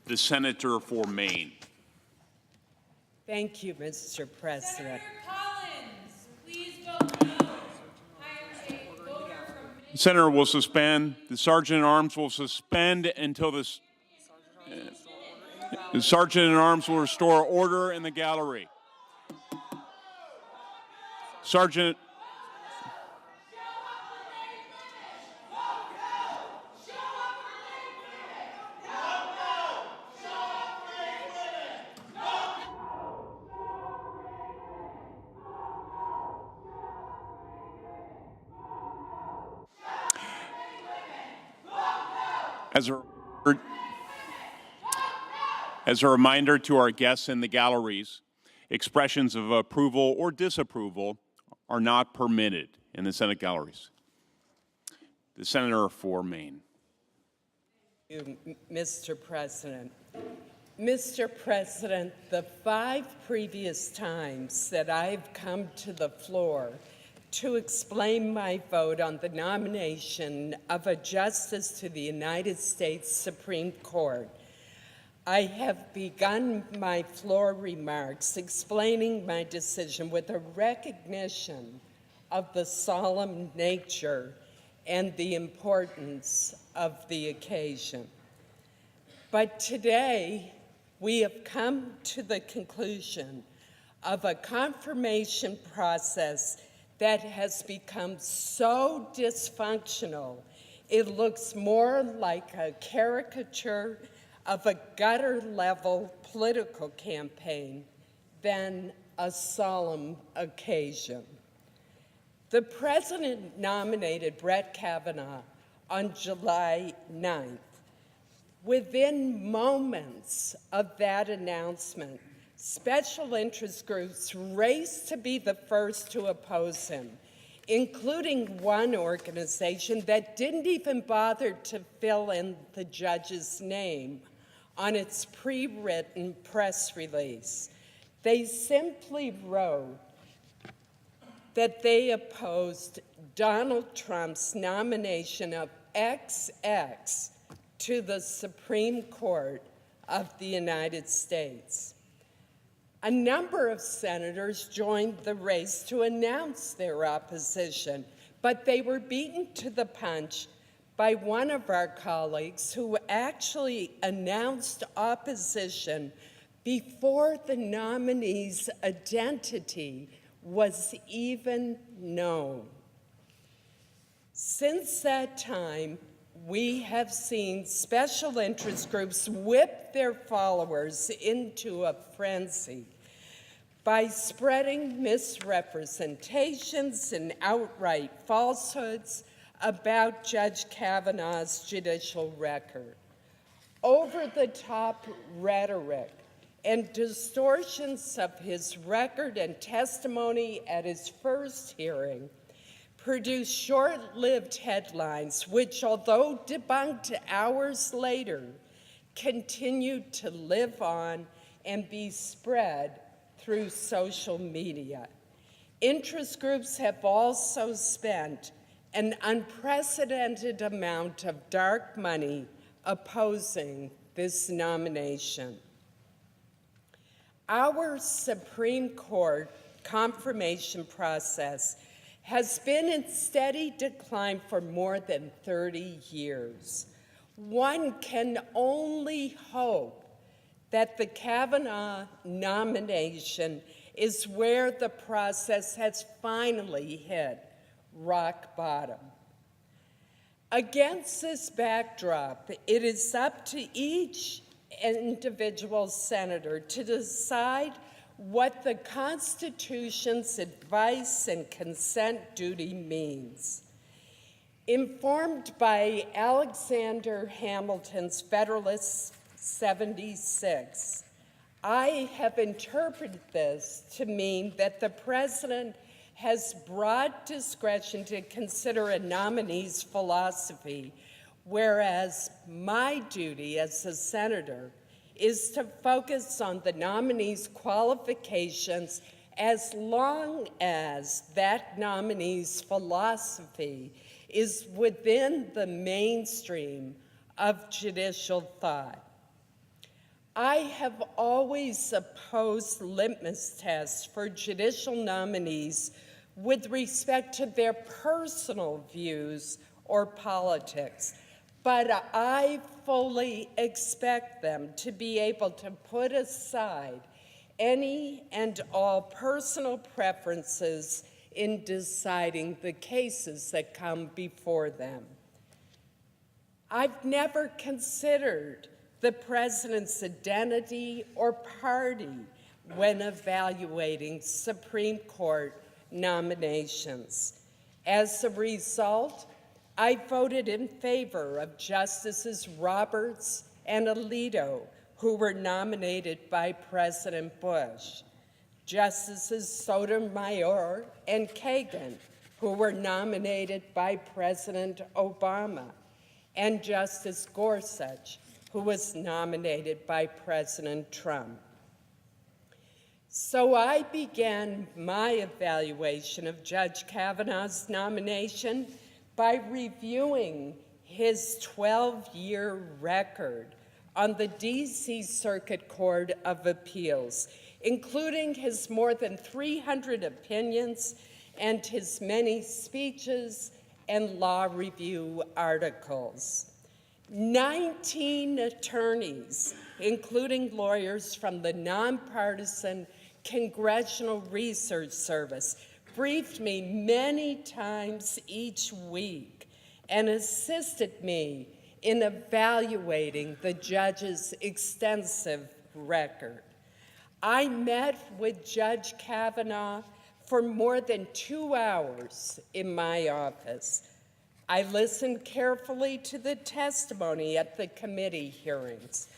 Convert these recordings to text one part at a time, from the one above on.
The senator for Maine. Thank you, Mr. President. Senator Collins, please vote no. Hire a voter from The senator will suspend. The sergeant-at-arms will suspend until the sergeant-at-arms will restore order in the gallery. Sergeant. As a reminder to our guests in the galleries, expressions of approval or disapproval are not permitted in the Senate galleries. The senator for Maine. Thank you, Mr. President. Mr. President, the 5 previous times that I've come to the floor to explain my vote on the nomination of a justice to the United States Supreme Court, I have begun my floor remarks explaining my decision with a recognition of the solemn nature and the importance of the occasion. But today, we have come to the conclusion of a confirmation process that has become so dysfunctional, it looks more like a caricature of a gutter-level political campaign than a solemn occasion. The president nominated Brett Kavanaugh on July 9th. Within moments of that announcement, special interest groups raced to be the first to oppose him, including one organization that didn't even bother to fill in the judge's name on its pre-written press release. They simply wrote that they opposed Donald Trump's nomination of XX to the Supreme Court of the United States. A number of senators joined the race to announce their opposition, but they were beaten to the punch by one of our colleagues who actually announced opposition before the nominee's identity was even known. Since that time, we have seen special interest groups whip their followers into a frenzy by spreading misrepresentations and outright falsehoods about Judge Kavanaugh's judicial record. Over-the-top rhetoric and distortions of his record and testimony at his first hearing produced short-lived headlines which, although debunked hours later, continued to live on and be spread through social media. Interest groups have also spent an unprecedented amount of dark money opposing this nomination. Our Supreme Court confirmation process has been in steady decline for more than 30 years. One can only hope that the Kavanaugh nomination is where the process has finally hit rock bottom. Against this backdrop, it is up to each individual senator to decide what the Constitution's advice and consent duty means. Informed by Alexander Hamilton's Federalist 76, I have interpreted this to mean that the president has broad discretion to consider a nominee's philosophy, whereas my duty as a senator is to focus on the nominee's qualifications as long as that nominee's philosophy is within the mainstream of judicial thought. I have always opposed litmus tests for judicial nominees with respect to their personal views or politics, but I fully expect them to be able to put aside any and all personal preferences in deciding the cases that come before them. I've never considered the president's identity or party when evaluating Supreme Court nominations. As a result, I voted in favor of Justices Roberts and Alito, who were nominated by President Bush, Justices Sotomayor and Kagan, who were nominated by President Obama, and Justice Gorsuch, who was nominated by President Trump. So I began my evaluation of Judge Kavanaugh's nomination by reviewing his 12-year record on the D.C. Circuit Court of Appeals, including his more than 300 opinions and his many speeches and law review articles. 19 attorneys, including lawyers from the nonpartisan Congressional Research Service, briefed me many times each week and assisted me in evaluating the judge's extensive record. I met with Judge Kavanaugh for more than 2 hours in my office. I listened carefully to the testimony at the committee hearings.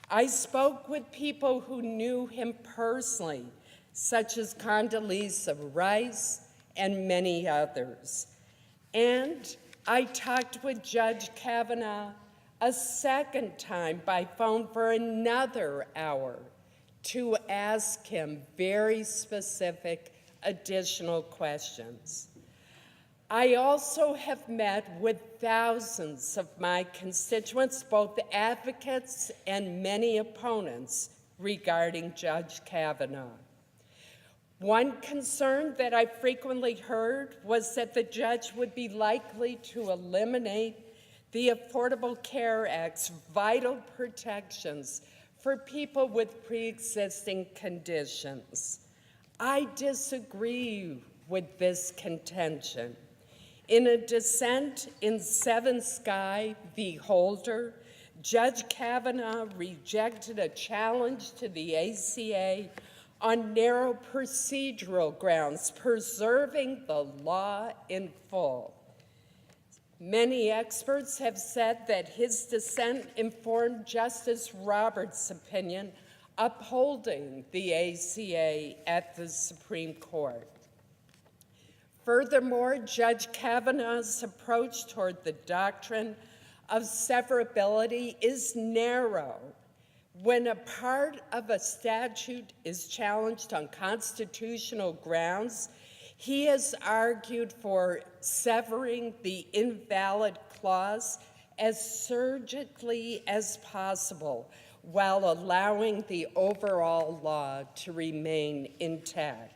I spoke with people who knew him personally, such as Condoleezza Rice and many others. And I talked with Judge Kavanaugh a second time by phone for another hour to ask him very specific additional questions. I also have met with thousands of my constituents, both advocates and many opponents, regarding Judge Kavanaugh. One concern that I frequently heard was that the judge would be likely to eliminate the Affordable Care Act's vital protections for people with pre-existing conditions. I disagree with this contention. In a dissent in Seven Sky v. Holder, Judge Kavanaugh rejected a challenge to the ACA on narrow procedural grounds, preserving the law in full. Many experts have said that his dissent informed Justice Roberts' opinion upholding the ACA at the Supreme Court. Furthermore, Judge Kavanaugh's approach toward the doctrine of severability is narrow. When a part of a statute is challenged on constitutional grounds, he has argued for severing the invalid clause as surgically as possible while allowing the overall law to remain intact.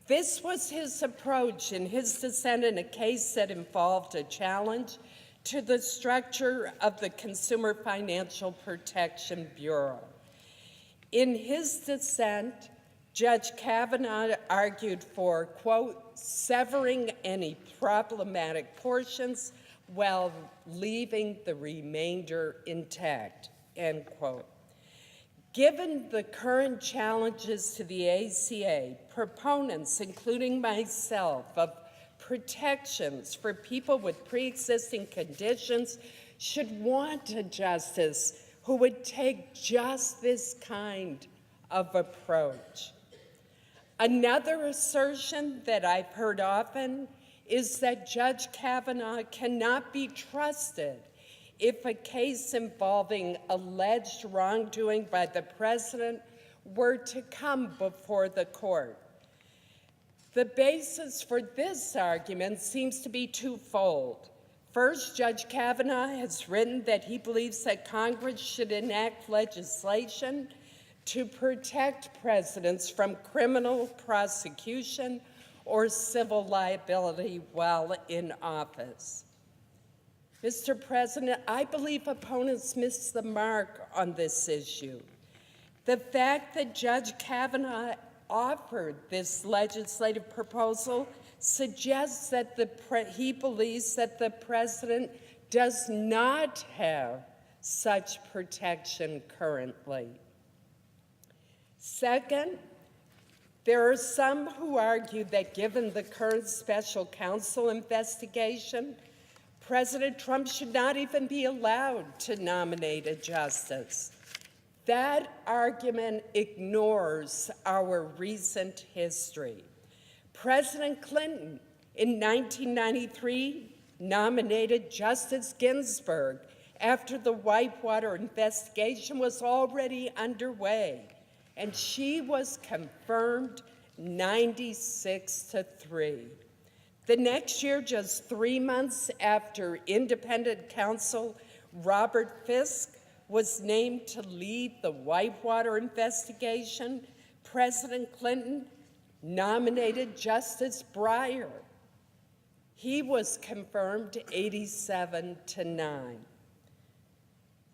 This was his approach in his dissent in a case that involved a challenge to the structure of the Consumer Financial Protection Bureau. In his dissent, Judge Kavanaugh argued for, quote, severing any problematic portions while leaving the remainder intact, end quote. Given the current challenges to the ACA, proponents, including myself, of protections for people with pre-existing conditions should want a justice who would take just this kind of approach. Another assertion that I've heard often is that Judge Kavanaugh cannot be trusted if a case involving alleged wrongdoing by the president were to come before the court. The basis for this argument seems to be twofold. First, Judge Kavanaugh has written that he believes that Congress should enact legislation to protect presidents from criminal prosecution or civil liability while in office. Mr. President, I believe opponents miss the mark on this issue. The fact that Judge Kavanaugh offered this legislative proposal suggests that he believes that the president does not have such protection currently. Second, there are some who argue that given the current special counsel investigation, President Trump should not even be allowed to nominate a justice. That argument ignores our recent history. President Clinton in 1993 nominated Justice Ginsburg after the Whitewater investigation was already underway, and she was confirmed 96-3. The next year, just 3 months after independent counsel Robert Fisk was named to lead the Whitewater investigation, President Clinton nominated Justice Breyer. He was confirmed 87-9.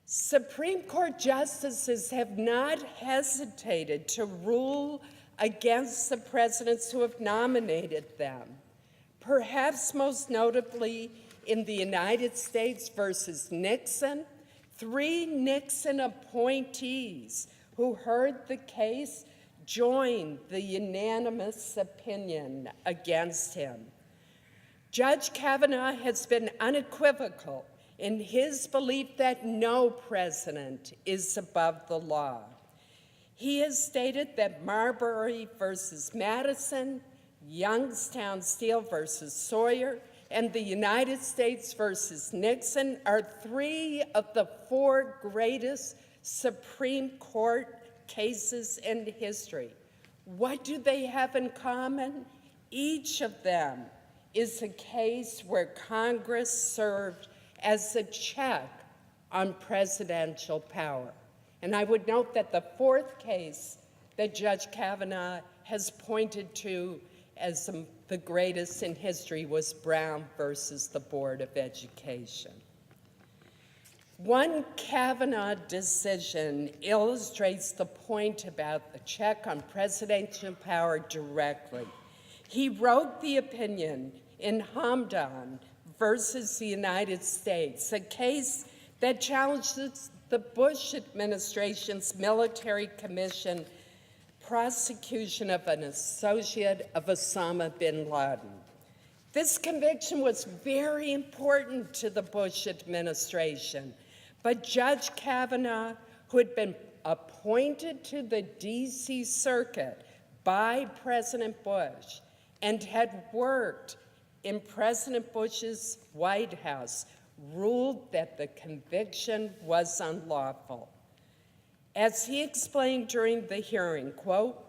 Supreme Court justices have not hesitated to rule against the presidents who have nominated them. Perhaps most notably in the United States versus Nixon, 3 Nixon appointees who heard the case joined the unanimous opinion against him. Judge Kavanaugh has been unequivocal in his belief that no president is above the law. He has stated that Marbury versus Madison, Youngstown Steel versus Sawyer, and the United States versus Nixon are 3 of the 4 greatest Supreme Court cases in history. What do they have in common? Each of them is a case where Congress served as a check on presidential power. And I would note that the 4th case that Judge Kavanaugh has pointed to as the greatest in history was Brown versus the Board of Education. One Kavanaugh decision illustrates the point about the check on presidential power directly. He wrote the opinion in Hamdan versus the United States, a case that challenges the Bush administration's military commission prosecution of an associate of Osama bin Laden. This conviction was very important to the Bush administration, but Judge Kavanaugh, who had been appointed to the D.C. Circuit by President Bush and had worked in President Bush's White House, ruled that the conviction was unlawful. As he explained during the hearing, quote,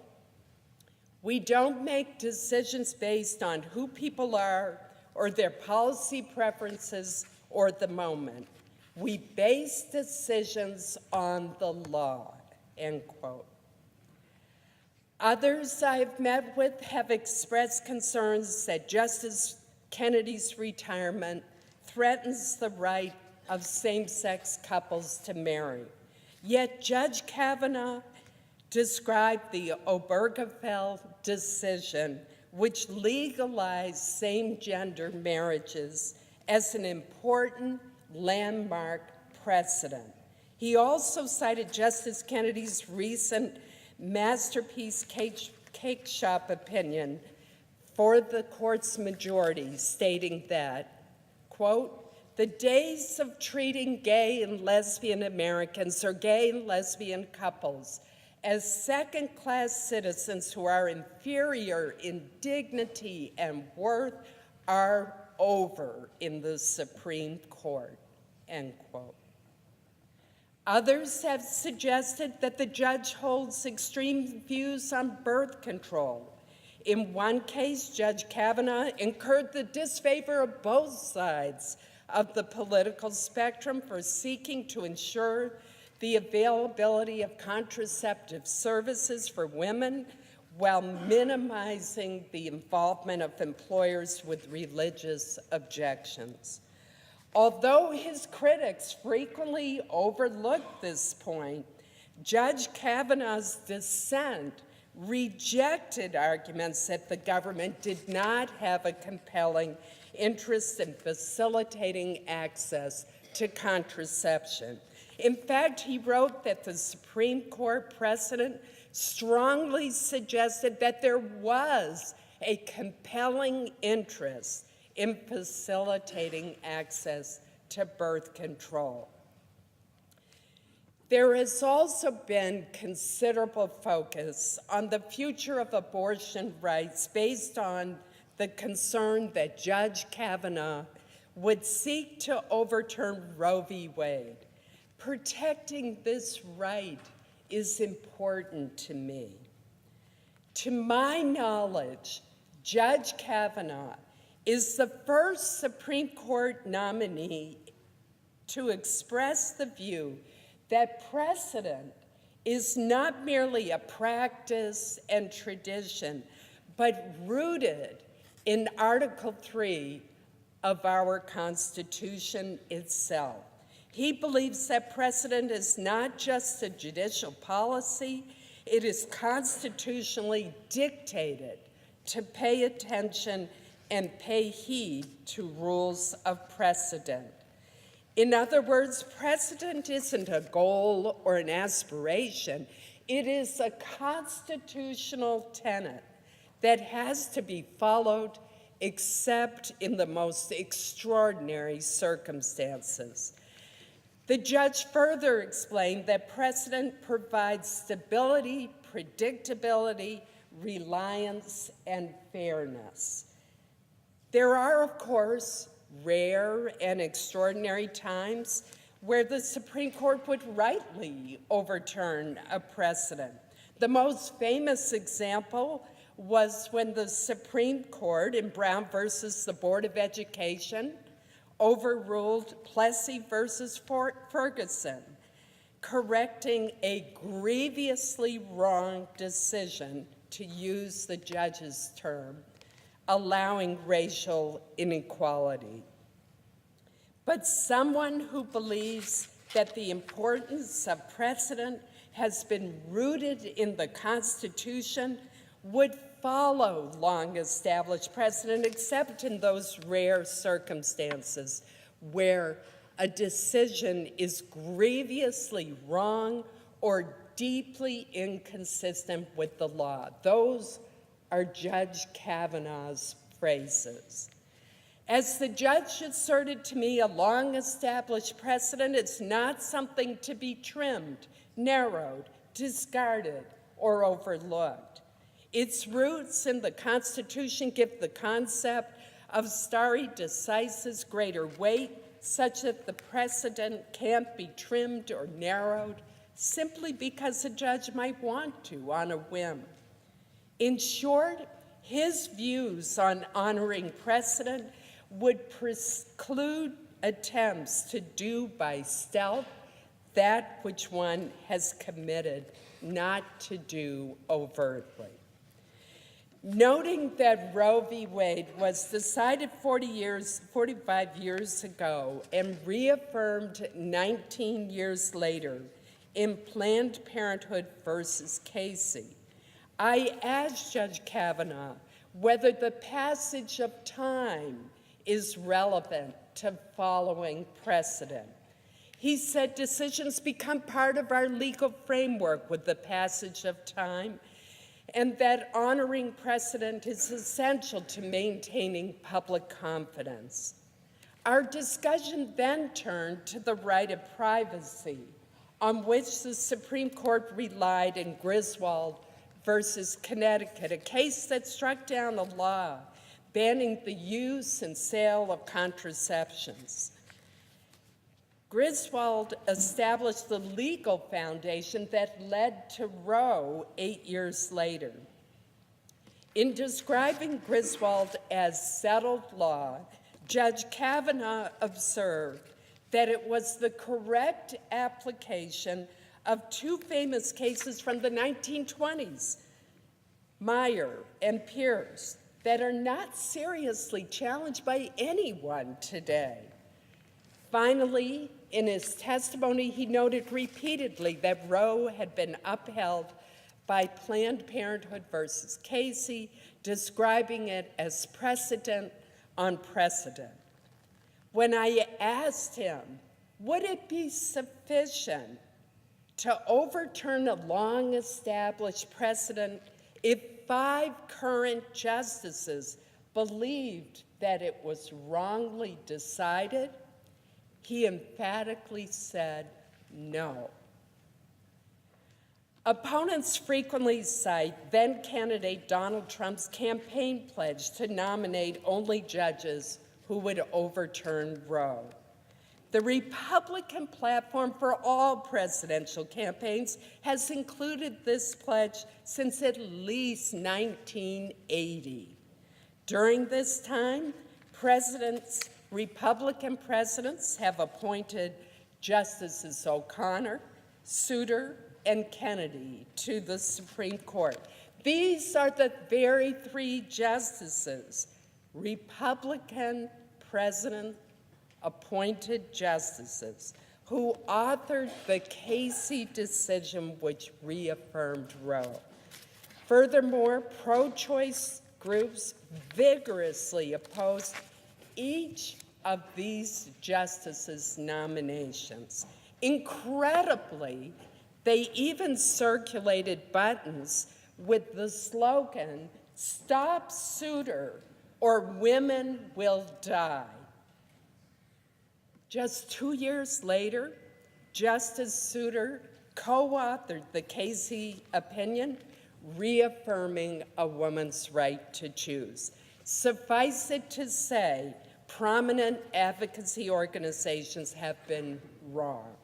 "We don't make decisions based on who people are or their policy preferences or the moment. We base decisions on the law," end quote. Others I've met with have expressed concerns that Justice Kennedy's retirement threatens the right of same-sex couples to marry. Yet Judge Kavanaugh described the Obergefell decision, which legalized same-gender marriages, as an important landmark precedent. He also cited Justice Kennedy's recent masterpiece cake shop opinion for the court's majority, stating that, quote, "The days of treating gay and lesbian Americans or gay and lesbian couples as second-class citizens who are inferior in dignity and worth are over in the Supreme Court," end quote. Others have suggested that the judge holds extreme views on birth control. In one case, Judge Kavanaugh incurred the disfavor of both sides of the political spectrum for seeking to ensure the availability of contraceptive services for women while minimizing the involvement of employers with religious objections. Although his critics frequently overlooked this point, Judge Kavanaugh's dissent rejected arguments that the government did not have a compelling interest in facilitating access to contraception. In fact, he wrote that the Supreme Court precedent strongly suggested that there was a compelling interest in facilitating access to birth control. There has also been considerable focus on the future of abortion rights based on the concern that Judge Kavanaugh would seek to overturn Roe v. Wade. Protecting this right is important to me. To my knowledge, Judge Kavanaugh is the first Supreme Court nominee to express the view that precedent is not merely a practice and tradition, but rooted in Article 3 of our Constitution itself. He believes that precedent is not just a judicial policy, it is constitutionally dictated to pay attention and pay heed to rules of precedent. In other words, precedent isn't a goal or an aspiration. It is a constitutional tenet that has to be followed except in the most extraordinary circumstances. The judge further explained that precedent provides stability, predictability, reliance, and fairness. There are, of course, rare and extraordinary times where the Supreme Court would rightly overturn a precedent. The most famous example was when the Supreme Court in Brown versus the Board of Education overruled Plessy versus Ferguson, correcting a grievously wrong decision, to use the judge's term, allowing racial inequality. But someone who believes that the importance of precedent has been rooted in the Constitution would follow long-established precedent, except in those rare circumstances where a decision is grievously wrong or deeply inconsistent with the law. Those are Judge Kavanaugh's phrases. As the judge asserted to me, a long-established precedent is not something to be trimmed, narrowed, discarded, or overlooked. Its roots in the Constitution give the concept of stare decisis greater weight, such that the precedent can't be trimmed or narrowed simply because a judge might want to on a whim. In short, his views on honoring precedent would preclude attempts to do by stealth that which one has committed not to do overtly. Noting that Roe v. Wade was decided 45 years ago and reaffirmed 19 years later in Planned Parenthood versus Casey, I asked Judge Kavanaugh whether the passage of time is relevant to following precedent. He said decisions become part of our legal framework with the passage of time, and that honoring precedent is essential to maintaining public confidence. Our discussion then turned to the right of privacy, on which the Supreme Court relied in Griswold versus Connecticut, a case that struck down a law banning the use and sale of contraceptions. Griswold established the legal foundation that led to Roe 8 years later. In describing Griswold as settled law, Judge Kavanaugh observed that it was the correct application of two famous cases from the 1920s, Meyer and Pierce, that are not seriously challenged by anyone today. Finally, in his testimony, he noted repeatedly that Roe had been upheld by Planned Parenthood versus Casey, describing it as precedent on precedent. When I asked him, would it be sufficient to overturn a long-established precedent if 5 current justices believed that it was wrongly decided? He emphatically said no. Opponents frequently cite then-candidate Donald Trump's campaign pledge to nominate only judges who would overturn Roe. The Republican platform for all presidential campaigns has included this pledge since at least 1980. During this time, Republican presidents have appointed Justices O'Connor, Souter, and Kennedy to the Supreme Court. These are the very 3 justices, Republican president-appointed justices, who authored the Casey decision which reaffirmed Roe. Furthermore, pro-choice groups vigorously opposed each of these justices' nominations. Incredibly, they even circulated buttons with the slogan, "Stop Souter or women will die." Just 2 years later, Justice Souter co-authored the Casey opinion, reaffirming a woman's right to choose. Suffice it to say, prominent advocacy organizations have been wrong.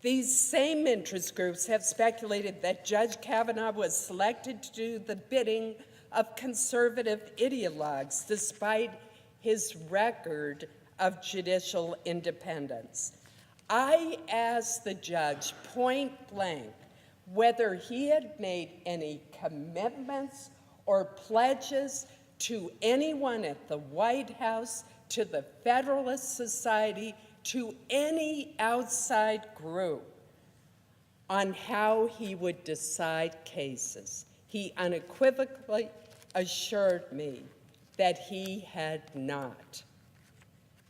These same interest groups have speculated that Judge Kavanaugh was selected to do the bidding of conservative ideologues despite his record of judicial independence. I asked the judge point blank whether he had made any commitments or pledges to anyone at the White House, to the Federalist Society, to any outside group on how he would decide cases. He unequivocally assured me that he had not.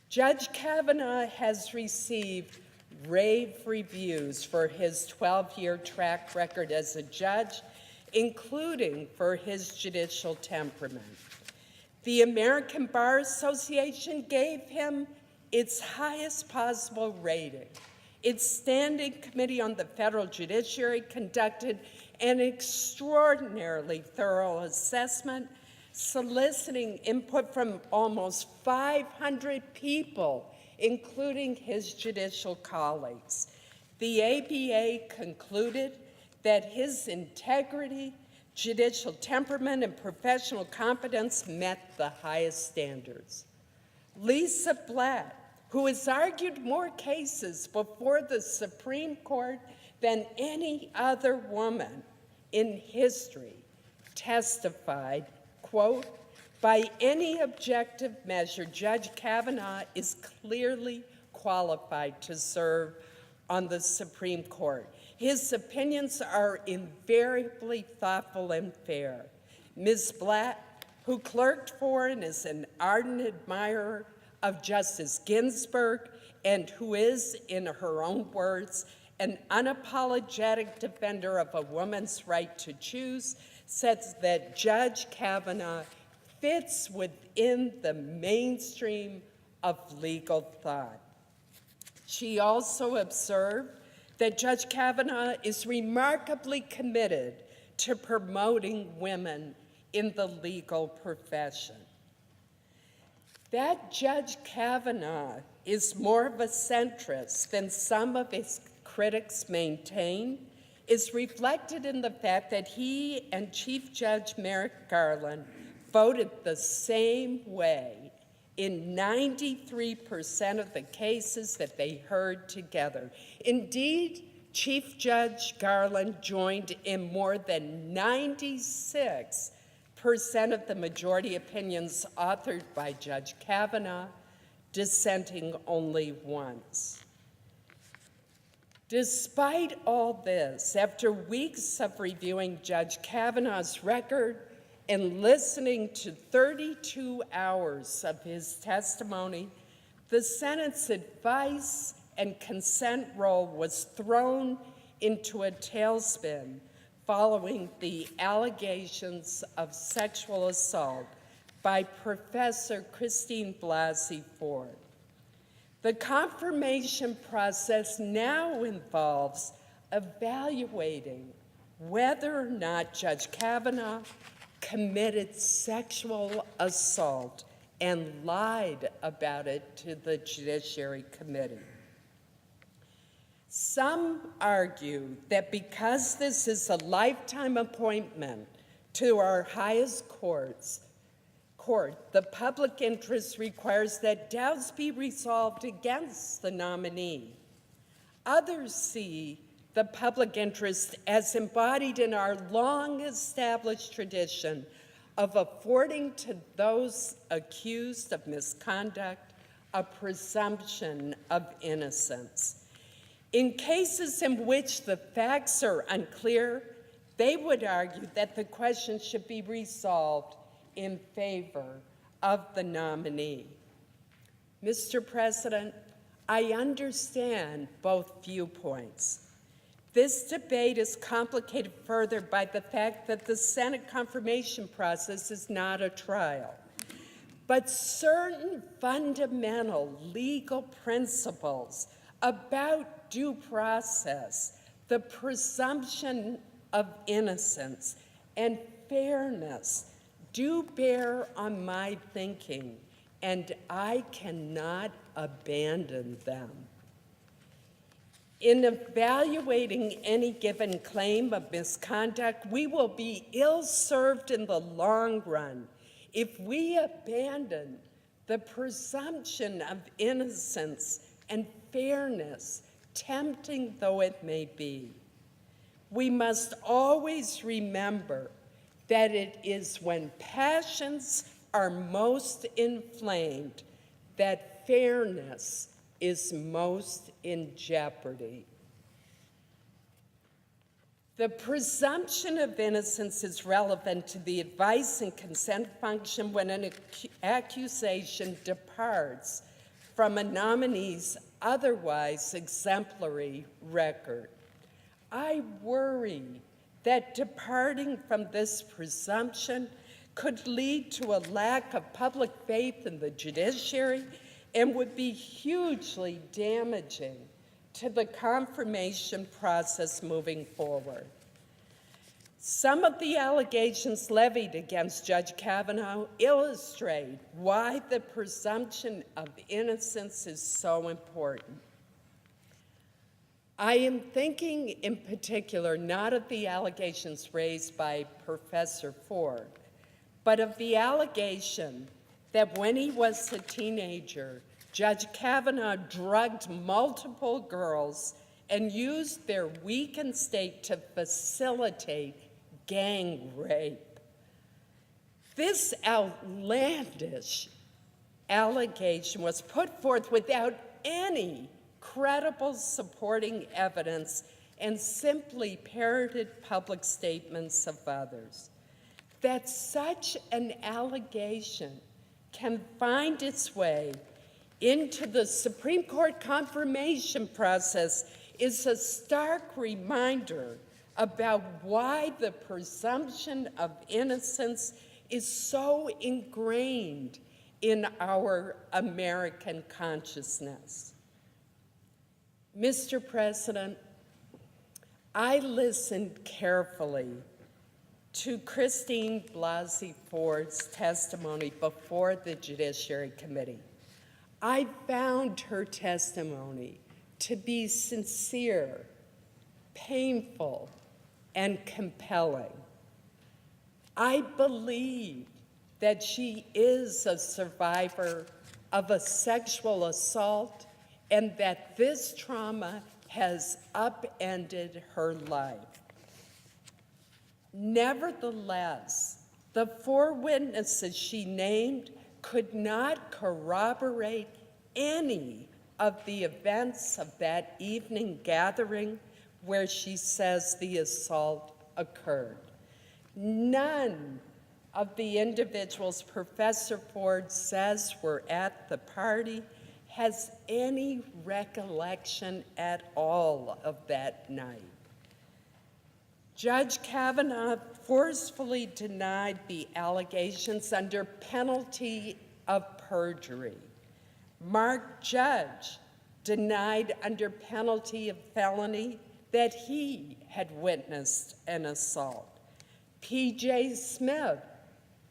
Judge Kavanaugh has received rave reviews for his 12-year track record as a judge, including for his judicial temperament. The American Bar Association gave him its highest possible rating. Its Standing Committee on the Federal Judiciary conducted an extraordinarily thorough assessment, soliciting input from almost 500 people, including his judicial colleagues. The ABA concluded that his integrity, judicial temperament, and professional competence met the highest standards. Lisa Blatt, who has argued more cases before the Supreme Court than any other woman in history, testified, quote, "By any objective measure, Judge Kavanaugh is clearly qualified to serve on the Supreme Court. His opinions are invariably thoughtful and fair." Ms. Blatt, who clerked for and is an ardent admirer of Justice Ginsburg, and who is, in her own words, an unapologetic defender of a woman's right to choose, says that Judge Kavanaugh fits within the mainstream of legal thought. She also observed that Judge Kavanaugh is remarkably committed to promoting women in the legal profession. That Judge Kavanaugh is more of a centrist than some of his critics maintain is reflected in the fact that he and Chief Judge Merrick Garland voted the same way in 93% of the cases that they heard together. Indeed, Chief Judge Garland joined in more than 96% of the majority opinions authored by Judge Kavanaugh, dissenting only once. Despite all this, after weeks of reviewing Judge Kavanaugh's record and listening to 32 hours of his testimony, the Senate's advice and consent roll was thrown into a tailspin following the allegations of sexual assault by Professor Christine Blasey Ford. The confirmation process now involves evaluating whether or not Judge Kavanaugh committed sexual assault and lied about it to the Judiciary Committee. Some argue that because this is a lifetime appointment to our highest court, the public interest requires that doubts be resolved against the nominee. Others see the public interest as embodied in our long-established tradition of affording to those accused of misconduct a presumption of innocence. In cases in which the facts are unclear, they would argue that the question should be resolved in favor of the nominee. Mr. President, I understand both viewpoints. This debate is complicated further by the fact that the Senate confirmation process is not a trial. But certain fundamental legal principles about due process, the presumption of innocence, and fairness do bear on my thinking, and I cannot abandon them. In evaluating any given claim of misconduct, we will be ill-served in the long run if we abandon the presumption of innocence and fairness, tempting though it may be. We must always remember that it is when passions are most inflamed that fairness is most in jeopardy. The presumption of innocence is relevant to the advice and consent function when an accusation departs from a nominee's otherwise exemplary record. I worry that departing from this presumption could lead to a lack of public faith in the judiciary and would be hugely damaging to the confirmation process moving forward. Some of the allegations levied against Judge Kavanaugh illustrate why the presumption of innocence is so important. I am thinking in particular not of the allegations raised by Professor Ford, but of the allegation that when he was a teenager, Judge Kavanaugh drugged multiple girls and used their weakened state to facilitate gang rape. This outlandish allegation was put forth without any credible supporting evidence and simply parroted public statements of others. That such an allegation can find its way into the Supreme Court confirmation process is a stark reminder about why the presumption of innocence is so ingrained in our American consciousness. Mr. President, I listened carefully to Christine Blasey Ford's testimony before the Judiciary Committee. I found her testimony to be sincere, painful, and compelling. I believe that she is a survivor of a sexual assault and that this trauma has upended her life. Nevertheless, the 4 witnesses she named could not corroborate any of the events of that evening gathering where she says the assault occurred. None of the individuals Professor Ford says were at the party has any recollection at all of that night. Judge Kavanaugh forcefully denied the allegations under penalty of perjury. Mark Judge denied under penalty of felony that he had witnessed an assault. P.J. Smith,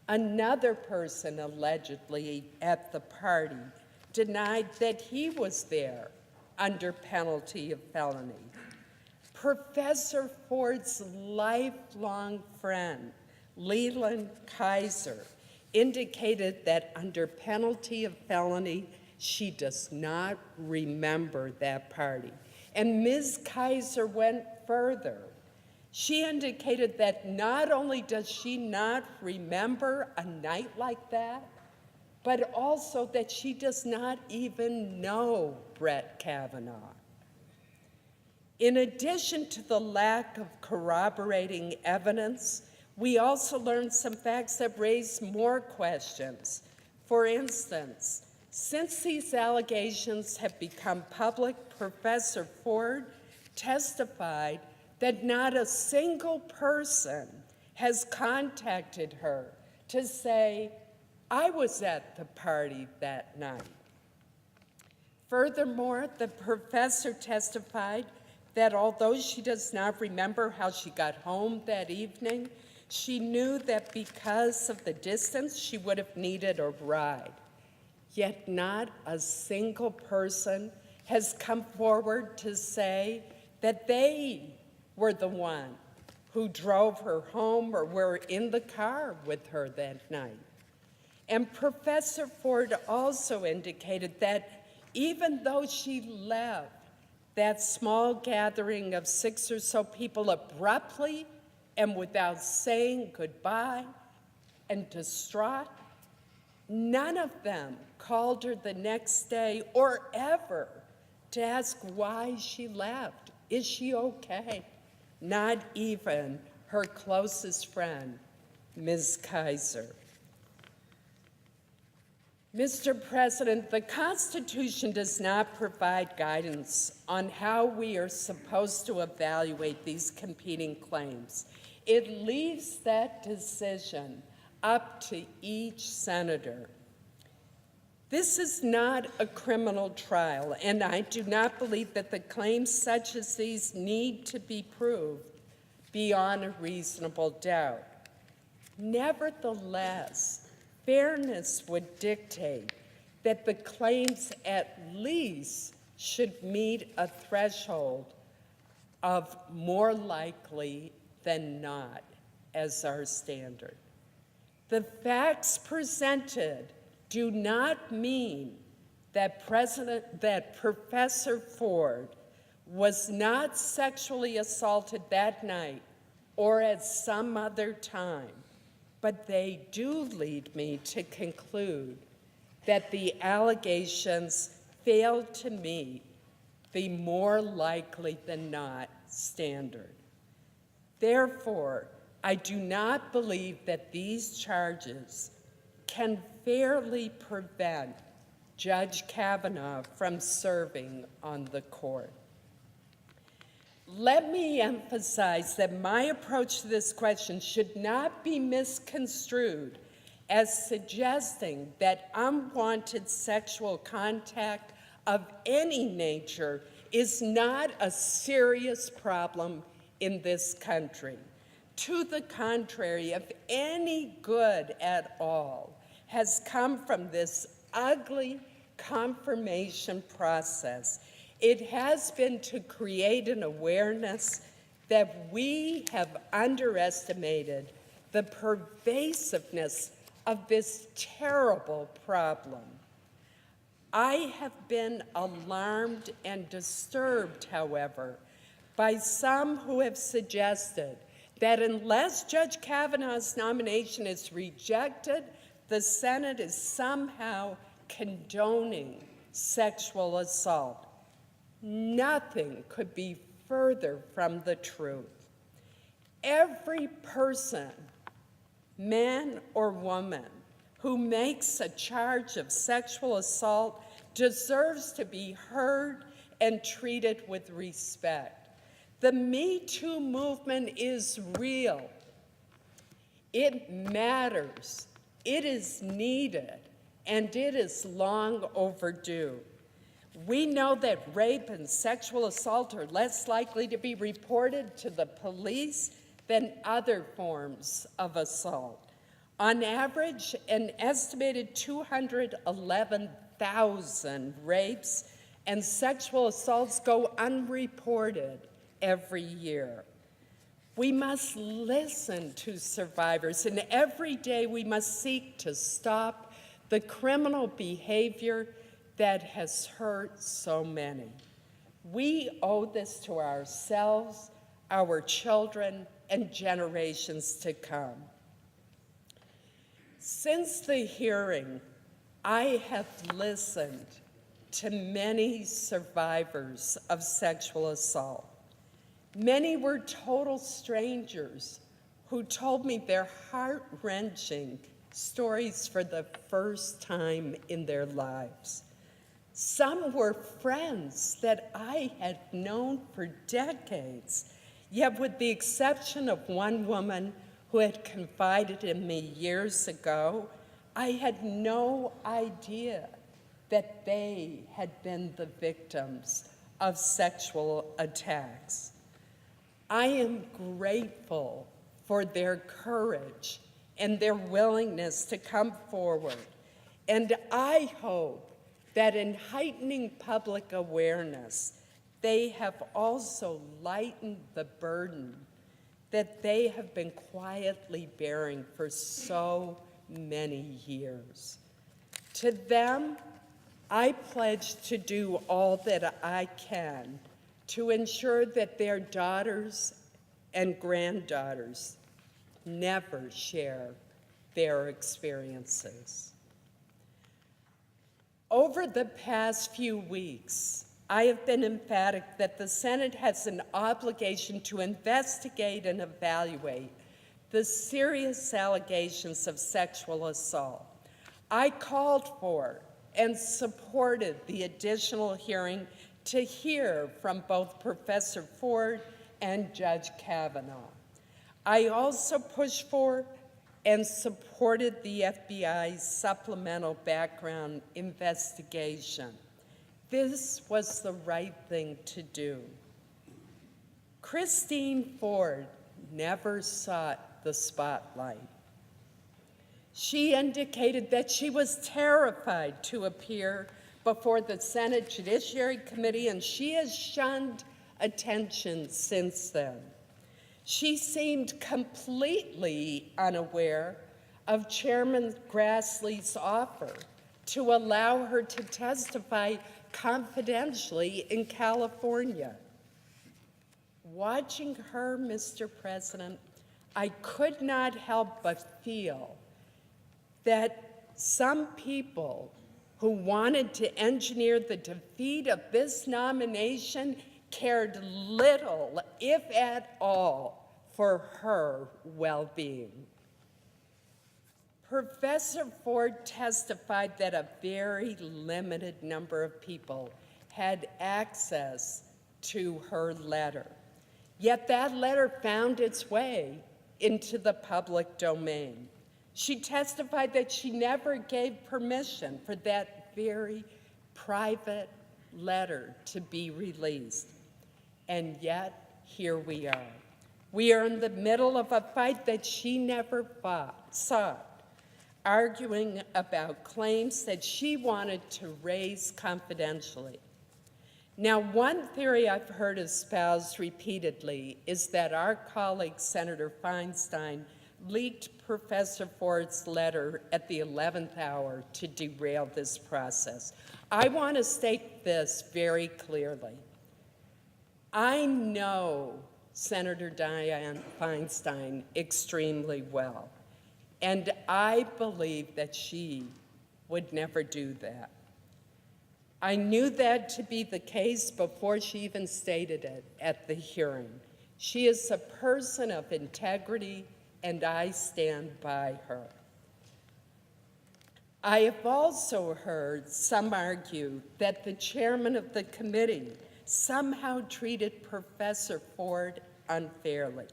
another person allegedly at the party, denied that he was there under penalty of felony. Professor Ford's lifelong friend, Leland Kaiser, indicated that under penalty of felony, she does not remember that party. And Ms. Kaiser went further. She indicated that not only does she not remember a night like that, but also that she does not even know Brett Kavanaugh. In addition to the lack of corroborating evidence, we also learned some facts that raise more questions. For instance, since these allegations have become public, Professor Ford testified that not a single person has contacted her to say, I was at the party that night. Furthermore, the professor testified that although she does not remember how she got home that evening, she knew that because of the distance, she would have needed a ride. Yet not a single person has come forward to say that they were the one who drove her home or were in the car with her that night. And Professor Ford also indicated that even though she left that small gathering of 6 or so people abruptly and without saying goodbye and distraught, none of them called her the next day or ever to ask why she left. Is she okay? Not even her closest friend, Ms. Kaiser. Mr. President, the Constitution does not provide guidance on how we are supposed to evaluate these competing claims. It leaves that decision up to each senator. This is not a criminal trial, and I do not believe that the claims such as these need to be proved beyond a reasonable doubt. Nevertheless, fairness would dictate that the claims at least should meet a threshold of more likely than not as our standard. The facts presented do not mean that Professor Ford was not sexually assaulted that night or at some other time, but they do lead me to conclude that the allegations failed to meet the more likely than not standard. Therefore, I do not believe that these charges can fairly prevent Judge Kavanaugh from serving on the court. Let me emphasize that my approach to this question should not be misconstrued as suggesting that unwanted sexual contact of any nature is not a serious problem in this country. To the contrary, if any good at all has come from this ugly confirmation process, it has been to create an awareness that we have underestimated the pervasiveness of this terrible problem. I have been alarmed and disturbed, however, by some who have suggested that unless Judge Kavanaugh's nomination is rejected, the Senate is somehow condoning sexual assault. Nothing could be further from the truth. Every person, man or woman, who makes a charge of sexual assault deserves to be heard and treated with respect. The Me Too movement is real. It matters. It is needed, and it is long overdue. We know that rape and sexual assault are less likely to be reported to the police than other forms of assault. On average, an estimated 211,000 rapes and sexual assaults go unreported every year. We must listen to survivors, and every day we must seek to stop the criminal behavior that has hurt so many. We owe this to ourselves, our children, and generations to come. Since the hearing, I have listened to many survivors of sexual assault. Many were total strangers who told me their heart-wrenching stories for the first time in their lives. Some were friends that I had known for decades, yet with the exception of one woman who had confided in me years ago, I had no idea that they had been the victims of sexual attacks. I am grateful for their courage and their willingness to come forward, and I hope that in heightening public awareness, they have also lightened the burden that they have been quietly bearing for so many years. To them, I pledge to do all that I can to ensure that their daughters and granddaughters never share their experiences. Over the past few weeks, I have been emphatic that the Senate has an obligation to investigate and evaluate the serious allegations of sexual assault. I called for and supported the additional hearing to hear from both Professor Ford and Judge Kavanaugh. I also pushed for and supported the FBI's supplemental background investigation. This was the right thing to do. Christine Ford never sought the spotlight. She indicated that she was terrified to appear before the Senate Judiciary Committee, and she has shunned attention since then. She seemed completely unaware of Chairman Grassley's offer to allow her to testify confidentially in California. Watching her, Mr. President, I could not help but feel that some people who wanted to engineer the defeat of this nomination cared little, if at all, for her well-being. Professor Ford testified that a very limited number of people had access to her letter. Yet that letter found its way into the public domain. She testified that she never gave permission for that very private letter to be released. And yet, here we are. We are in the middle of a fight that she never sought, arguing about claims that she wanted to raise confidentially. Now, one theory I've heard espoused repeatedly is that our colleague, Senator Feinstein, leaked Professor Ford's letter at the 11th hour to derail this process. I want to state this very clearly. I know Senator Dianne Feinstein extremely well, and I believe that she would never do that. I knew that to be the case before she even stated it at the hearing. She is a person of integrity, and I stand by her. I have also heard some argue that the chairman of the committee somehow treated Professor Ford unfairly.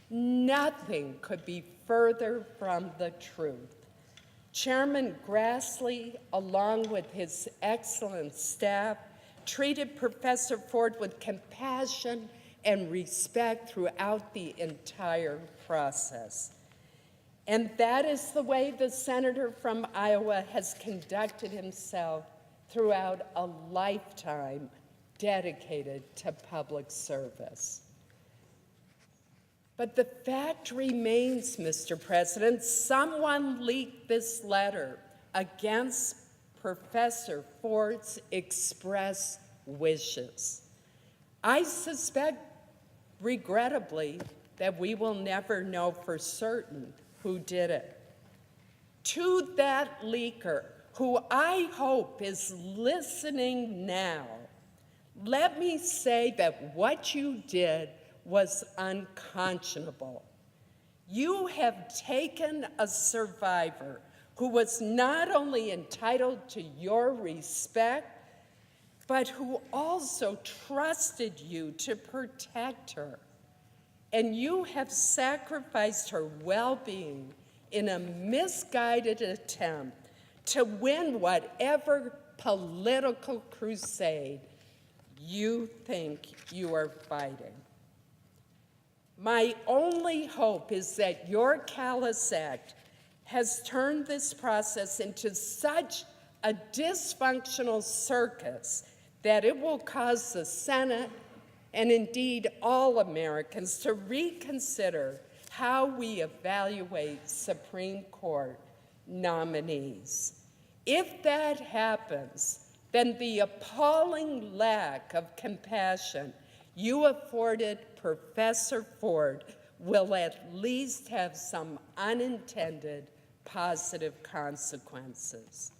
Nothing could be further from the truth. Chairman Grassley, along with his excellent staff, treated Professor Ford with compassion and respect throughout the entire process. And that is the way the senator from Iowa has conducted himself throughout a lifetime dedicated to public service. But the fact remains, Mr. President, someone leaked this letter against Professor Ford's express wishes. I suspect, regrettably, that we will never know for certain who did it. To that leaker, who I hope is listening now, let me say that what you did was unconscionable. You have taken a survivor who was not only entitled to your respect, but who also trusted you to protect her. And you have sacrificed her well-being in a misguided attempt to win whatever political crusade you think you are fighting. My only hope is that your callous act has turned this process into such a dysfunctional circus that it will cause the Senate and indeed all Americans to reconsider how we evaluate Supreme Court nominees. If that happens, then the appalling lack of compassion you afforded Professor Ford will at least have some unintended positive consequences.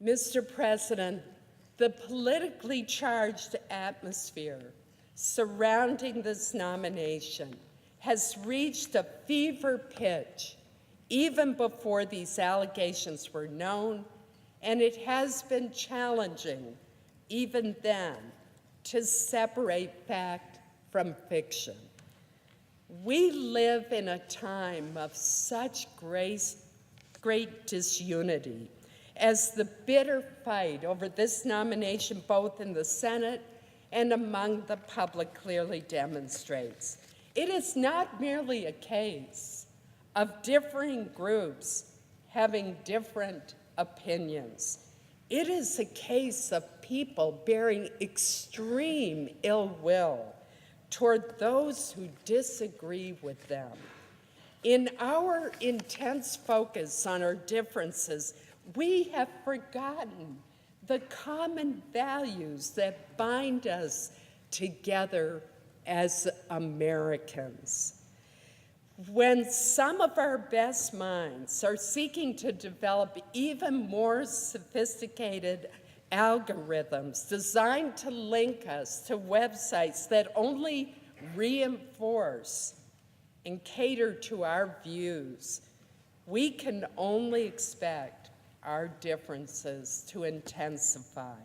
Mr. President, the politically charged atmosphere surrounding this nomination has reached a fever pitch even before these allegations were known, and it has been challenging even then to separate fact from fiction. We live in a time of such great disunity as the bitter fight over this nomination, both in the Senate and among the public, clearly demonstrates. It is not merely a case of differing groups having different opinions. It is a case of people bearing extreme ill will toward those who disagree with them. In our intense focus on our differences, we have forgotten the common values that bind us together as Americans. When some of our best minds are seeking to develop even more sophisticated algorithms designed to link us to websites that only reinforce and cater to our views, we can only expect our differences to intensify.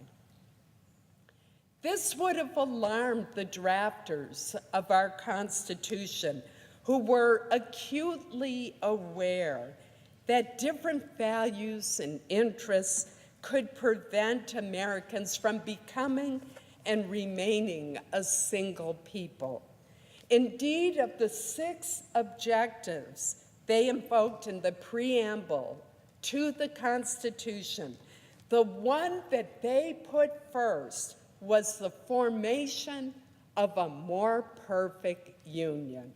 This would have alarmed the drafters of our Constitution, who were acutely aware that different values and interests could prevent Americans from becoming and remaining a single people. Indeed, of the 6 objectives they invoked in the preamble to the Constitution, the one that they put first was the formation of a more perfect union.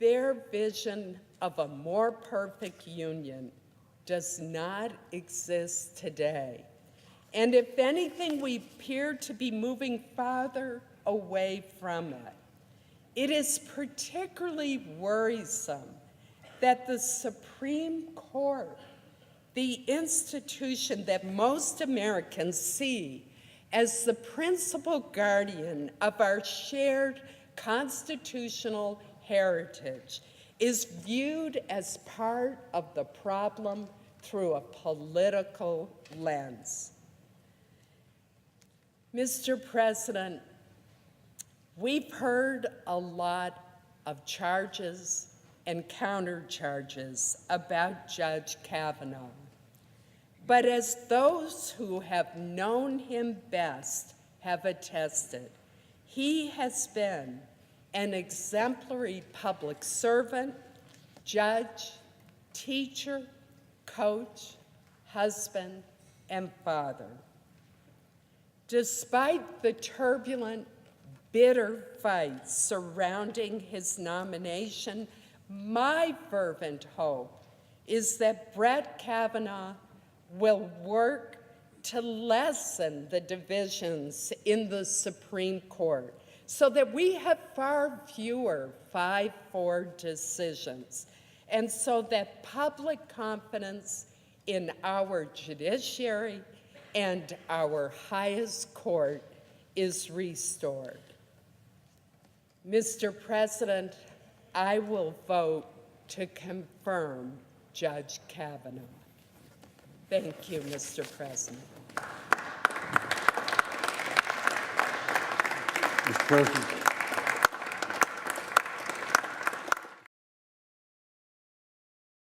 their vision of a more perfect union does not exist today. And if anything, we appear to be moving farther away from it. It is particularly worrisome that the Supreme Court, the institution that most Americans see as the principal guardian of our shared constitutional heritage, is viewed as part of the problem through a political lens. Mr. President, we've heard a lot of charges and countercharges about Judge Kavanaugh. But as those who have known him best have attested, he has been an exemplary public servant, judge, teacher, coach, husband, and father. Despite the turbulent, bitter fights surrounding his nomination, my fervent hope is that Brett Kavanaugh will work to lessen the divisions in the Supreme Court so that we have far fewer 5-4 decisions, and so that public confidence in our judiciary and our highest court is restored. Mr. President, I will vote to confirm Judge Kavanaugh. Thank you, Mr. President. Mr. President.